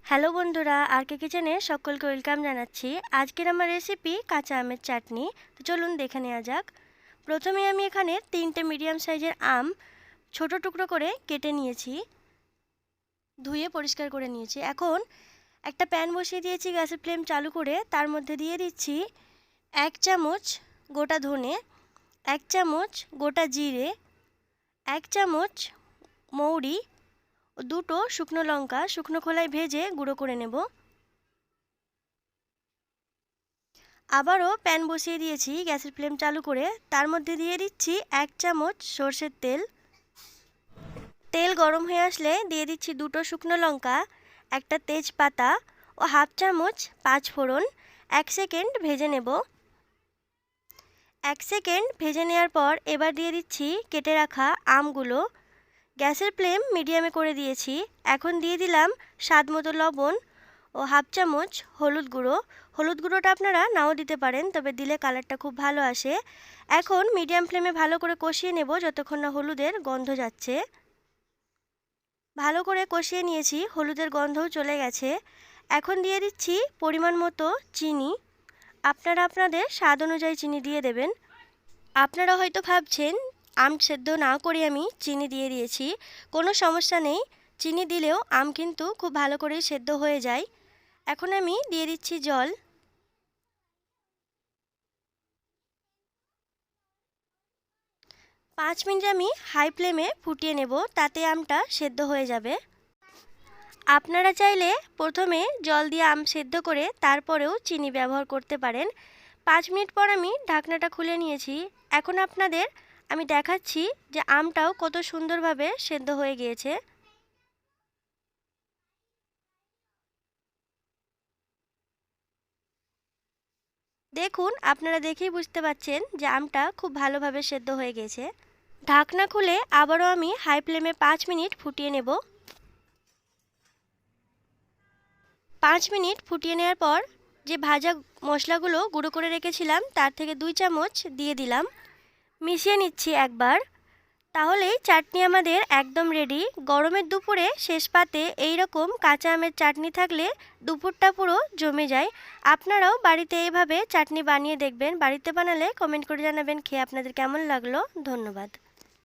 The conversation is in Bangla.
হ্যালো বন্ধুরা, আর কে কিচেনে সকলকে ওয়েলকাম জানাচ্ছি। আজকের আমার রেসিপি কাঁচা আমের চাটনি। তো চলুন দেখে নেওয়া যাক। প্রথমে আমি এখানে 3টে মিডিয়াম সাইজের আম ছোট টুকরো করে কেটে নিয়েছি, ধুয়ে পরিষ্কার করে নিয়েছি। এখন একটা প্যান বসিয়ে দিয়েছি গ্যাসের ফ্লেম চালু করে। তার মধ্যে দিয়ে দিচ্ছি 1 চামচ গোটা ধনে, 1 চামচ গোটা জিরে, 1 চামচ মৌরি, দুটো শুকনো লঙ্কা শুকনো খোলায় ভেজে গুঁড়ো করে নেব। আবারও প্যান বসিয়ে দিয়েছি গ্যাসের ফ্লেম চালু করে। তার মধ্যে দিয়ে দিচ্ছি 1 চামচ সর্ষের তেল। তেল গরম হয়ে আসলে দিয়ে দিচ্ছি দুটো শুকনো লঙ্কা, একটা তেজপাতা ও হাফ চামচ 5 ফোড়ন। 1 সেকেন্ড ভেজে নেব। 1 সেকেন্ড ভেজে নেওয়ার পর এবার দিয়ে দিচ্ছি কেটে রাখা আমগুলো। গ্যাসের ফ্লেম মিডিয়ামে করে দিয়েছি। এখন দিয়ে দিলাম স্বাদ মতো লবণ ও হাফ চামচ হলুদ গুঁড়ো। হলুদ গুঁড়োটা আপনারা নাও দিতে পারেন, তবে দিলে কালারটা খুব ভালো আসে। এখন মিডিয়াম ফ্লেমে ভালো করে কষিয়ে নেব যতক্ষণ না হলুদের গন্ধ যাচ্ছে। ভালো করে কষিয়ে নিয়েছি, হলুদের গন্ধও চলে গেছে। এখন দিয়ে দিচ্ছি পরিমাণ মতো চিনি। আপনারা আপনাদের স্বাদ অনুযায়ী চিনি দিয়ে দেবেন। আপনারা হয়তো ভাবছেন আম সেদ্ধ না করে আমি চিনি দিয়ে দিয়েছি। কোনো সমস্যা নেই, চিনি দিলেও আম কিন্তু খুব ভালো করেই সেদ্ধ হয়ে যায়। এখন আমি দিয়ে দিচ্ছি জল। 5 মিনিট আমি হাই ফ্লেমে ফুটিয়ে নেব, তাতে আমটা সেদ্ধ হয়ে যাবে। আপনারা চাইলে প্রথমে জল দিয়ে আম সেদ্ধ করে তারপরেও চিনি ব্যবহার করতে পারেন। 5 মিনিট পর আমি ঢাকনাটা খুলে নিয়েছি। এখন আপনাদের আমি দেখাচ্ছি যে আমটাও কত সুন্দরভাবে সেদ্ধ হয়ে গিয়েছে। দেখুন, আপনারা দেখেই বুঝতে পারছেন যে আমটা খুব ভালোভাবে সেদ্ধ হয়ে গেছে। ঢাকনা খুলে আবারও আমি হাই ফ্লেমে 5 মিনিট ফুটিয়ে নেব। 5 মিনিট ফুটিয়ে নেওয়ার পর যে ভাজা মশলাগুলো গুঁড়ো করে রেখেছিলাম তার থেকে 2 চামচ দিয়ে দিলাম। মিশিয়ে নিচ্ছি একবার। তাহলেই চাটনি আমাদের একদম রেডি। গরমের দুপুরে শেষ পাতে এই রকম কাঁচা আমের চাটনি থাকলে দুপুরটা পুরো জমে যায়। আপনারাও বাড়িতে এইভাবে চাটনি বানিয়ে দেখবেন। বাড়িতে বানালে কমেন্ট করে জানাবেন খেয়ে আপনাদের কেমন লাগলো। ধন্যবাদ।